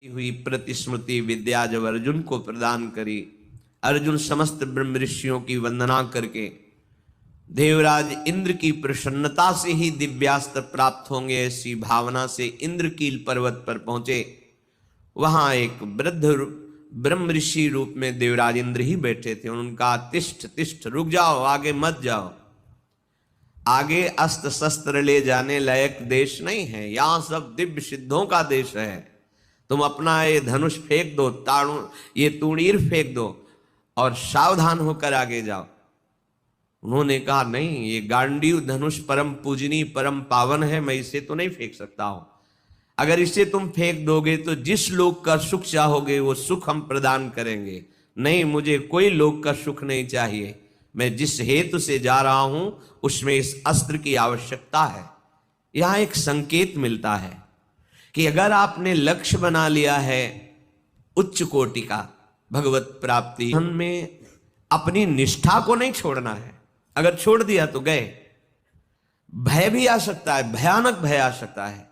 हुई प्रतिस्मृति विद्या जब अर्जुन को प्रदान करी, अर्जुन समस्त ब्रह्म ऋषियों की वंदना करके देवराज इंद्र की प्रसन्नता से ही दिव्यास्त्र प्राप्त होंगे ऐसी भावना से इंद्रकील पर्वत पर पहुंचे। वहां एक वृद्ध ब्रह्म ऋषि रूप में देवराज इंद्र ही बैठे थे। उनका तिष्ठ तिष्ठ, रुक जाओ, आगे मत जाओ, आगे अस्त्र शस्त्र ले जाने लायक देश नहीं है, यहां सब दिव्य सिद्धों का देश है। तुम अपना ये धनुष फेंक दो, ये तूणीर फेंक दो और सावधान होकर आगे जाओ। उन्होंने कहा नहीं, ये गांडीव धनुष परम पूजनीय परम पावन है, मैं इसे तो नहीं फेंक सकता हूं। अगर इसे तुम फेंक दोगे तो जिस लोक का सुख चाहोगे वो सुख हम प्रदान करेंगे। नहीं, मुझे कोई लोक का सुख नहीं चाहिए, मैं जिस हेतु से जा रहा हूं उसमें इस अस्त्र की आवश्यकता है। यहां एक संकेत मिलता है कि अगर आपने लक्ष्य बना लिया है उच्च कोटि का भगवत प्राप्ति, में अपनी निष्ठा को नहीं छोड़ना है। अगर छोड़ दिया तो गए। भय भी आ सकता है, भयानक भय आ सकता है,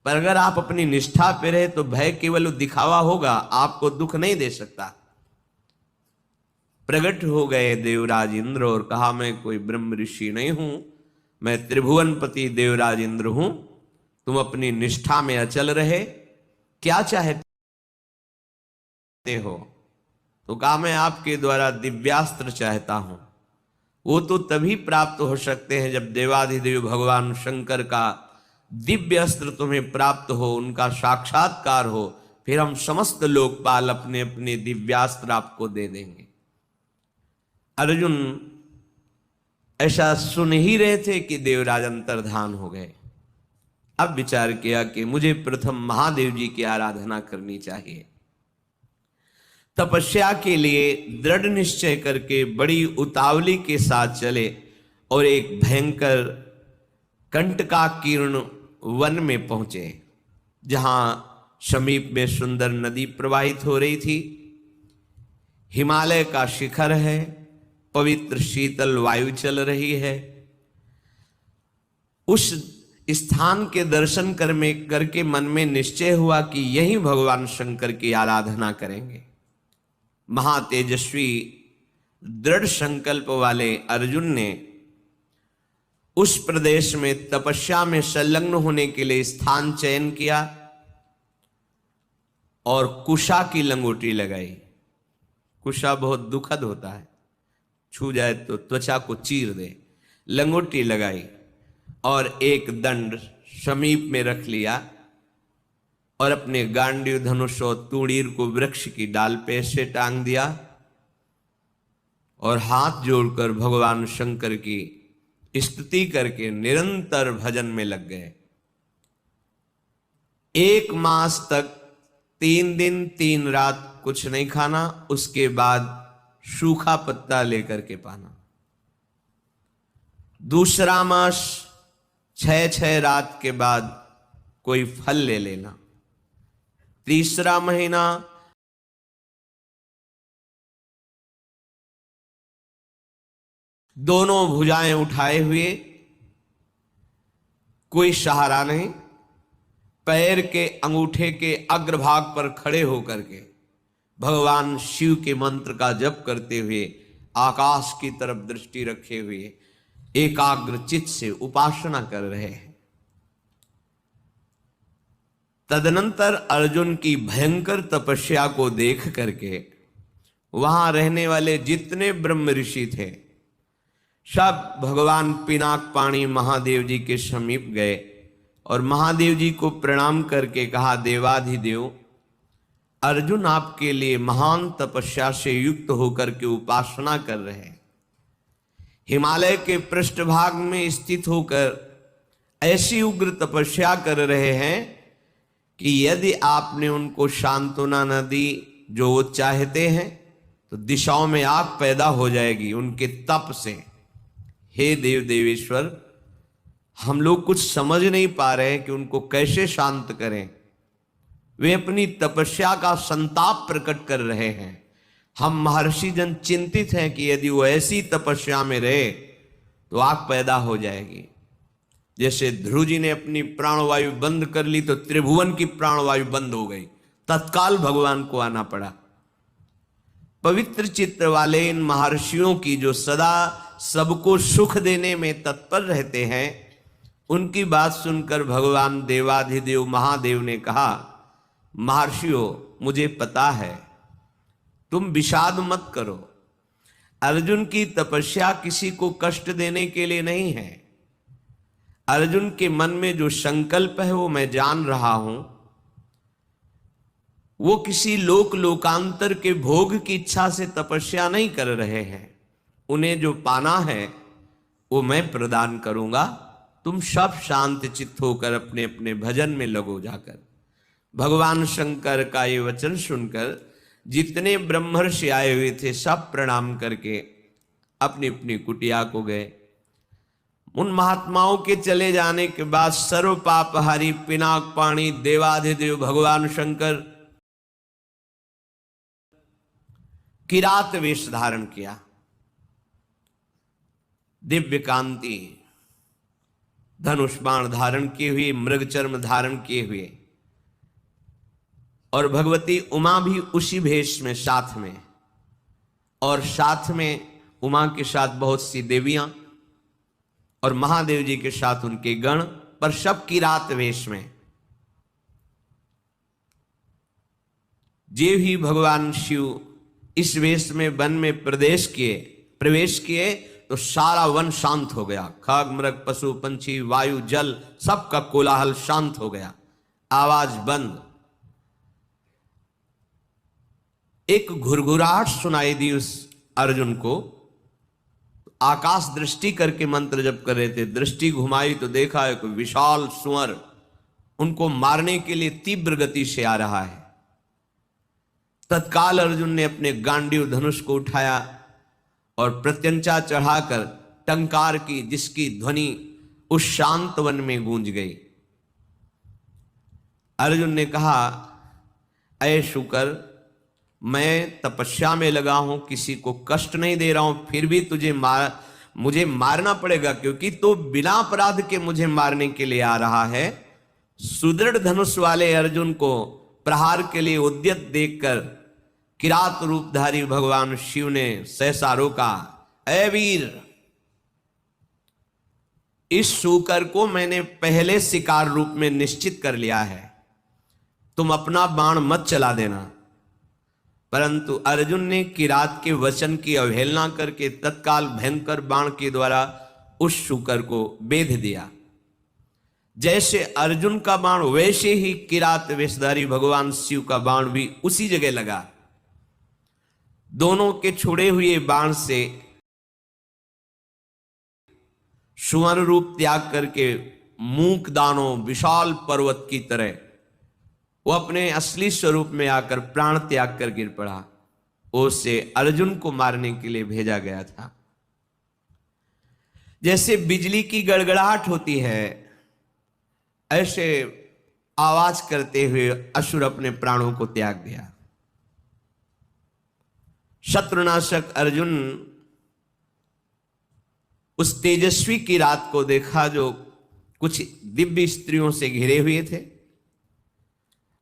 पर अगर आप अपनी निष्ठा पे रहे तो भय केवल दिखावा होगा, आपको दुख नहीं दे सकता। प्रकट हो गए देवराज इंद्र और कहा मैं कोई ब्रह्म ऋषि नहीं हूं, मैं त्रिभुवनपति देवराज इंद्र हूं। तुम अपनी निष्ठा में अचल रहे, क्या चाहते हो? तो कहा मैं आपके द्वारा दिव्यास्त्र चाहता हूं। वो तो तभी प्राप्त हो सकते हैं जब देवाधिदेव भगवान शंकर का दिव्य अस्त्र तुम्हें प्राप्त हो, उनका साक्षात्कार हो, फिर हम समस्त लोकपाल अपने अपने दिव्यास्त्र आपको दे देंगे। अर्जुन ऐसा सुन ही रहे थे कि देवराज अंतर्धान हो गए। अब विचार किया कि मुझे प्रथम महादेव जी की आराधना करनी चाहिए। तपस्या के लिए दृढ़ निश्चय करके बड़ी उतावली के साथ चले और एक भयंकर कंटकाकीर्ण वन में पहुंचे, जहां समीप में सुंदर नदी प्रवाहित हो रही थी, हिमालय का शिखर है, पवित्र शीतल वायु चल रही है। उस स्थान के दर्शन करके मन में निश्चय हुआ कि यही भगवान शंकर की आराधना करेंगे। महातेजस्वी दृढ़ संकल्प वाले अर्जुन ने उस प्रदेश में तपस्या में संलग्न होने के लिए स्थान चयन किया और कुशा की लंगोटी लगाई। कुशा बहुत दुखद होता है, छू जाए तो त्वचा को चीर दे। लंगोटी लगाई और एक दंड समीप में रख लिया और अपने गांडीव धनुष और तूणीर को वृक्ष की डाल पे से टांग दिया और हाथ जोड़कर भगवान शंकर की स्तुति करके निरंतर भजन में लग गए। 1 मास तक 3 दिन 3 रात कुछ नहीं खाना, उसके बाद सूखा पत्ता लेकर के पाना। दूसरा मास 6 रात के बाद कोई फल ले लेना। तीसरा महीना दोनों भुजाएं उठाए हुए, कोई सहारा नहीं, पैर के अंगूठे के अग्रभाग पर खड़े होकर के भगवान शिव के मंत्र का जप करते हुए आकाश की तरफ दृष्टि रखे हुए एकाग्र चित्त से उपासना कर रहे हैं। तदनंतर अर्जुन की भयंकर तपस्या को देख करके वहां रहने वाले जितने ब्रह्म ऋषि थे सब भगवान पिनाक पाणी महादेव जी के समीप गए और महादेव जी को प्रणाम करके कहा, देवाधिदेव अर्जुन आपके लिए महान तपस्या से युक्त होकर के उपासना कर रहे हैं। हिमालय के पृष्ठभाग में स्थित होकर ऐसी उग्र तपस्या कर रहे हैं कि यदि आपने उनको सांत्वना न दी जो वो चाहते हैं तो दिशाओं में आग पैदा हो जाएगी उनके तप से। हे देव देवेश्वर, हम लोग कुछ समझ नहीं पा रहे हैं कि उनको कैसे शांत करें। वे अपनी तपस्या का संताप प्रकट कर रहे हैं। हम महर्षि जन चिंतित हैं कि यदि वो ऐसी तपस्या में रहे तो आग पैदा हो जाएगी। जैसे ध्रुव जी ने अपनी प्राणवायु बंद कर ली तो त्रिभुवन की प्राणवायु बंद हो गई, तत्काल भगवान को आना पड़ा। पवित्र चित्त वाले इन महर्षियों की जो सदा सबको सुख देने में तत्पर रहते हैं, उनकी बात सुनकर भगवान देवाधिदेव महादेव ने कहा, महर्षियों, मुझे पता है, तुम विषाद मत करो। अर्जुन की तपस्या किसी को कष्ट देने के लिए नहीं है। अर्जुन के मन में जो संकल्प है वो मैं जान रहा हूं। वो किसी लोकांतर के भोग की इच्छा से तपस्या नहीं कर रहे हैं। उन्हें जो पाना है वो मैं प्रदान करूंगा। तुम सब शांत चित्त होकर अपने अपने भजन में लगो जाकर। भगवान शंकर का ये वचन सुनकर जितने ब्रह्मर्षि आए हुए थे सब प्रणाम करके अपनी अपनी कुटिया को गए। उन महात्माओं के चले जाने के बाद सर्व पापहारी पिनाक पाणी देवाधिदेव भगवान शंकर किरात वेश धारण किया, दिव्य कांति, धनुष बाण धारण किए हुए, मृग चर्म धारण किए हुए, और भगवती उमा भी उसी भेष में साथ में, और साथ में उमा के साथ बहुत सी देवियां और महादेव जी के साथ उनके गण, पर सब किरात वेश में। जे ही भगवान शिव इस वेश में वन में प्रवेश किए तो सारा वन शांत हो गया। खग मृग पशु पंछी वायु जल सबका कोलाहल शांत हो गया, आवाज बंद। एक घुरघुराहट सुनाई दी उस अर्जुन को। आकाश दृष्टि करके मंत्र जप कर रहे थे, दृष्टि घुमाई तो देखा एक विशाल सुअर उनको मारने के लिए तीव्र गति से आ रहा है। तत्काल अर्जुन ने अपने गांडीव धनुष को उठाया और प्रत्यंचा चढ़ाकर टंकार की, जिसकी ध्वनि उस शांत वन में गूंज गई। अर्जुन ने कहा, ऐ शुकर, मैं तपस्या में लगा हूं, किसी को कष्ट नहीं दे रहा हूं, फिर भी मुझे मारना पड़ेगा, क्योंकि तो बिना अपराध के मुझे मारने के लिए आ रहा है। सुदृढ़ धनुष वाले अर्जुन को प्रहार के लिए उद्यत देखकर किरात रूपधारी भगवान शिव ने सहसा रोका। ऐ वीर, इस शूकर को मैंने पहले शिकार रूप में निश्चित कर लिया है, तुम अपना बाण मत चला देना। परंतु अर्जुन ने किरात के वचन की अवहेलना करके तत्काल भयंकर बाण के द्वारा उस शूकर को बेध दिया। जैसे अर्जुन का बाण वैसे ही किरात वेशधारी भगवान शिव का बाण भी उसी जगह लगा। दोनों के छुड़े हुए बाण से सुवर्ण रूप त्याग करके मूक दानों विशाल पर्वत की तरह वो अपने असली स्वरूप में आकर प्राण त्याग कर गिर पड़ा। उसे अर्जुन को मारने के लिए भेजा गया था। जैसे बिजली की गड़गड़ाहट होती है, ऐसे आवाज करते हुए असुर अपने प्राणों को त्याग दिया। शत्रुनाशक अर्जुन उस तेजस्वी की रात को देखा जो कुछ दिव्य स्त्रियों से घिरे हुए थे।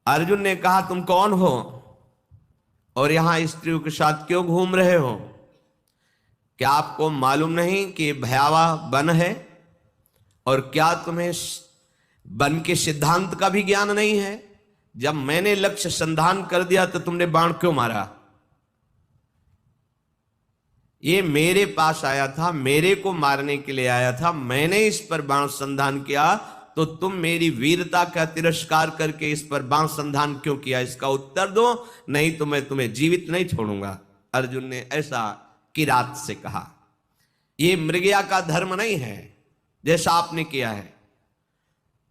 अर्जुन ने कहा, तुम कौन हो और यहां स्त्रियों के साथ क्यों घूम रहे हो? क्या आपको मालूम नहीं कि भयावह वन है? और क्या तुम्हें वन के सिद्धांत का भी ज्ञान नहीं है? जब मैंने लक्ष्य संधान कर दिया तो तुमने बाण क्यों मारा? ये मेरे पास आया था, मेरे को मारने के लिए आया था, मैंने इस पर बाण संधान किया, तो तुम मेरी वीरता का तिरस्कार करके इस पर बाण संधान क्यों किया? इसका उत्तर दो, नहीं तो मैं तुम्हें जीवित नहीं छोड़ूंगा। अर्जुन ने ऐसा किरात से कहा। ये मृगया का धर्म नहीं है जैसा आपने किया है।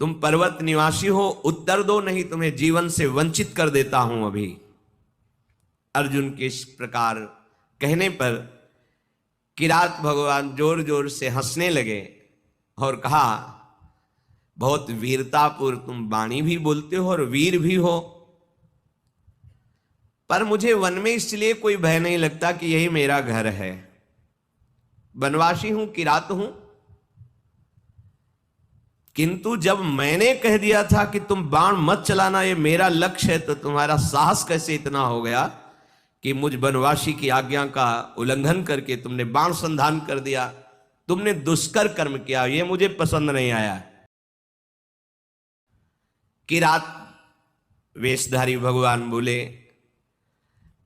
तुम पर्वत निवासी हो, उत्तर दो, नहीं तुम्हें जीवन से वंचित कर देता हूं अभी। अर्जुन के इस प्रकार कहने पर किरात भगवान जोर जोर से हंसने लगे और कहा, बहुत वीरतापूर्व तुम वाणी भी बोलते हो और वीर भी हो, पर मुझे वन में इसलिए कोई भय नहीं लगता कि यही मेरा घर है। वनवासी हूं, किरात हूं, किंतु जब मैंने कह दिया था कि तुम बाण मत चलाना, ये मेरा लक्ष्य है, तो तुम्हारा साहस कैसे इतना हो गया कि मुझ बनवासी की आज्ञा का उल्लंघन करके तुमने बाण संधान कर दिया? तुमने दुष्कर कर्म किया, ये मुझे पसंद नहीं आया। किरात वेशधारी भगवान बोले,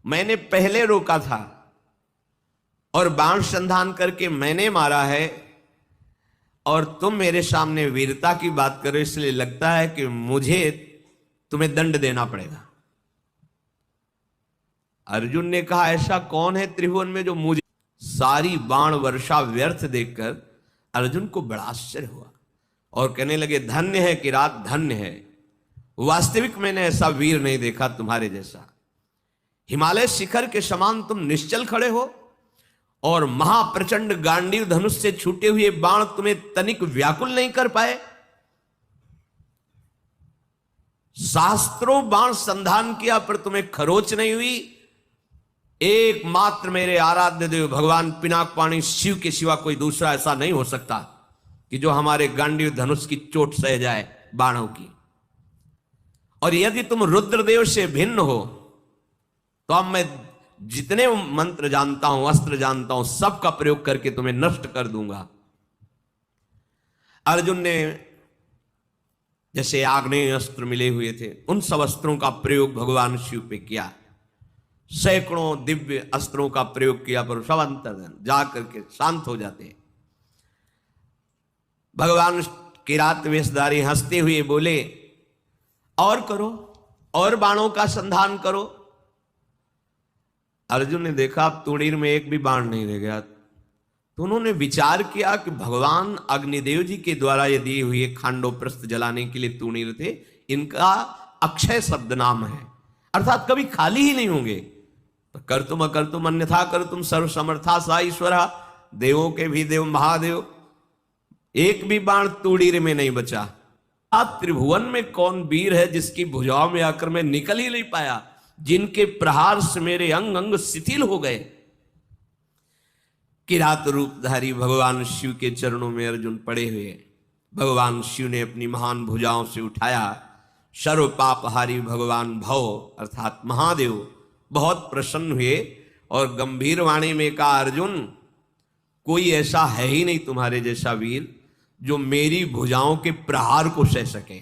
मैंने पहले रोका था और बाण संधान करके मैंने मारा है, और तुम मेरे सामने वीरता की बात करो, इसलिए लगता है कि मुझे तुम्हें दंड देना पड़ेगा। अर्जुन ने कहा, ऐसा कौन है त्रिभुवन में जो मुझे? सारी बाण वर्षा व्यर्थ देखकर अर्जुन को बड़ा आश्चर्य हुआ और कहने लगे, धन्य है किरात, धन्य है। वास्तविक मैंने ऐसा वीर नहीं देखा तुम्हारे जैसा। हिमालय शिखर के समान तुम निश्चल खड़े हो और महाप्रचंड गांडीव धनुष से छूटे हुए बाण तुम्हें तनिक व्याकुल नहीं कर पाए। शास्त्रों बाण संधान किया पर तुम्हें खरोच नहीं हुई। एकमात्र मेरे आराध्य देव भगवान पिनाकपाणी शिव के सिवा कोई दूसरा ऐसा नहीं हो सकता कि जो हमारे गांडीव धनुष की चोट सह जाए बाणों की। और यदि तुम रुद्रदेव से भिन्न हो तो अब मैं जितने मंत्र जानता हूं, अस्त्र जानता हूं, सबका प्रयोग करके तुम्हें नष्ट कर दूंगा। अर्जुन ने जैसे आग्नेय अस्त्र मिले हुए थे, उन सब अस्त्रों का प्रयोग भगवान शिव पे किया। सैकड़ों दिव्य अस्त्रों का प्रयोग किया, पर सब अंतर्धन जाकर के शांत हो जाते हैं। भगवान किरात वेशधारी हंसते हुए बोले, और करो, और बाणों का संधान करो। अर्जुन ने देखा अब तुणीर में एक भी बाण नहीं रह गया, तो उन्होंने विचार किया कि भगवान अग्निदेव जी के द्वारा ये दिए हुए खांडोप्रस्थ जलाने के लिए तुणीर थे, इनका अक्षय शब्द नाम है, अर्थात कभी खाली ही नहीं होंगे। तो कर तुम अकर तुम अन्यथा कर तुम सर्व समर्था सा ईश्वरा, देवों के भी देव महादेव, एक भी बाण तुणीर में नहीं बचा। त्रिभुवन में कौन वीर है जिसकी भुजाओं में आकर मैं निकल ही नहीं पाया, जिनके प्रहार से मेरे अंग अंग शिथिल हो गए। किरात रूपधारी भगवान शिव के चरणों में अर्जुन पड़े हुए, भगवान शिव ने अपनी महान भुजाओं से उठाया। सर्व पापहारी भगवान भव अर्थात महादेव बहुत प्रसन्न हुए और गंभीर वाणी में कहा, अर्जुन कोई ऐसा है ही नहीं तुम्हारे जैसा वीर जो मेरी भुजाओं के प्रहार को सह सके।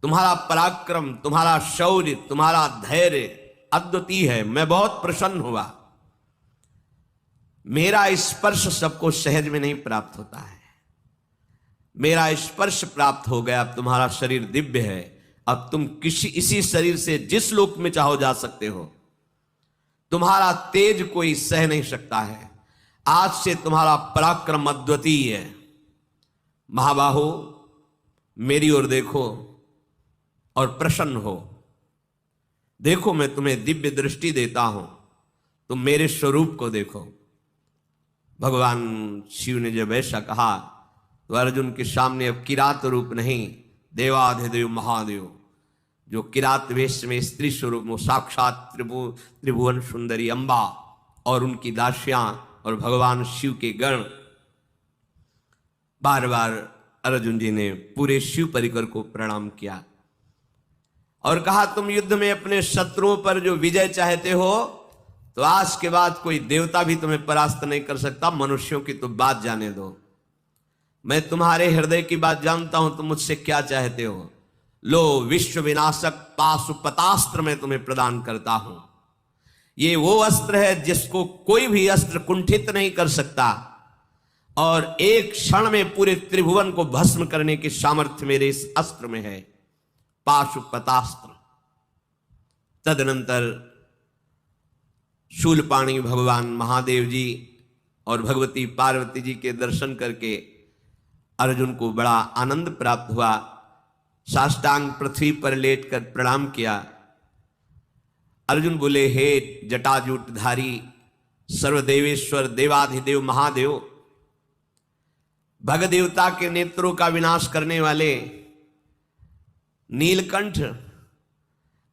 तुम्हारा पराक्रम, तुम्हारा शौर्य, तुम्हारा धैर्य अद्वितीय है, मैं बहुत प्रसन्न हुआ। मेरा स्पर्श सबको सहज में नहीं प्राप्त होता है, मेरा स्पर्श प्राप्त हो गया। अब तुम्हारा शरीर दिव्य है, अब तुम इसी शरीर से जिस लोक में चाहो जा सकते हो। तुम्हारा तेज कोई सह नहीं सकता है, आज से तुम्हारा पराक्रम अद्वितीय है। महाबाहो मेरी ओर देखो और प्रसन्न हो, देखो मैं तुम्हें दिव्य दृष्टि देता हूं, तुम मेरे स्वरूप को देखो। भगवान शिव ने जब ऐसा कहा तो अर्जुन के सामने अब किरात रूप नहीं, देवाधिदेव महादेव जो किरात वेश में स्त्री स्वरूप में साक्षात त्रिभुवन सुंदरी अंबा और उनकी दासियां और भगवान शिव के गण, बार बार अर्जुन जी ने पूरे शिव परिकर को प्रणाम किया और कहा, तुम युद्ध में अपने शत्रुओं पर जो विजय चाहते हो तो आज के बाद कोई देवता भी तुम्हें परास्त नहीं कर सकता। मनुष्यों की तो बात जाने दो, मैं तुम्हारे हृदय की बात जानता हूं, तुम मुझसे क्या चाहते हो। लो विश्व विनाशक पाशुपतास्त्र मैं तुम्हें प्रदान करता हूं। ये वो अस्त्र है जिसको कोई भी अस्त्र कुंठित नहीं कर सकता और एक क्षण में पूरे त्रिभुवन को भस्म करने की सामर्थ्य मेरे इस अस्त्र में है, पाशुपतास्त्र। तदनंतर शूलपाणी भगवान महादेव जी और भगवती पार्वती जी के दर्शन करके अर्जुन को बड़ा आनंद प्राप्त हुआ। साष्टांग पृथ्वी पर लेटकर प्रणाम किया। अर्जुन बोले, हे जटाजूटधारी सर्वदेवेश्वर देवाधिदेव महादेव, भग देवता के नेत्रों का विनाश करने वाले नीलकंठ,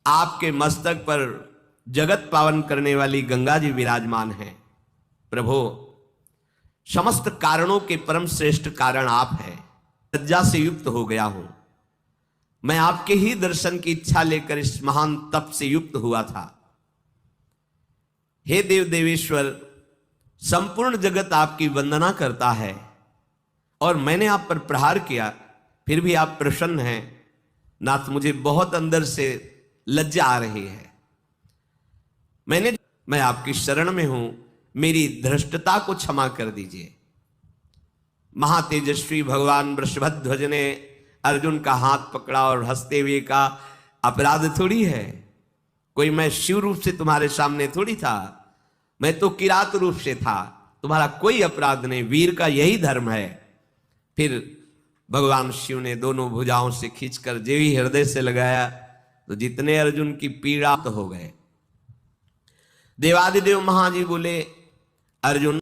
आपके मस्तक पर जगत पावन करने वाली गंगा जी विराजमान हैं। प्रभु समस्त कारणों के परम श्रेष्ठ कारण आप हैं, लज्जा से युक्त हो गया हूं। मैं आपके ही दर्शन की इच्छा लेकर इस महान तप से युक्त हुआ था। हे देव देवेश्वर, संपूर्ण जगत आपकी वंदना करता है और मैंने आप पर प्रहार किया, फिर भी आप प्रसन्न हैं। नाथ, मुझे बहुत अंदर से लज्जा आ रही है। मैं आपकी शरण में हूं, मेरी धृष्टता को क्षमा कर दीजिए। महातेजस्वी भगवान वृषभध्वज ने अर्जुन का हाथ पकड़ा और हंसते हुए का अपराध थोड़ी है, कोई मैं शिव रूप से तुम्हारे सामने थोड़ी था, मैं तो किरात रूप से था, तुम्हारा कोई अपराध नहीं, वीर का यही धर्म है। फिर भगवान शिव ने दोनों भुजाओं से खींचकर जेवी हृदय से लगाया तो जितने अर्जुन की पीड़ा तो हो गए। देवादिदेव महाजी बोले, अर्जुन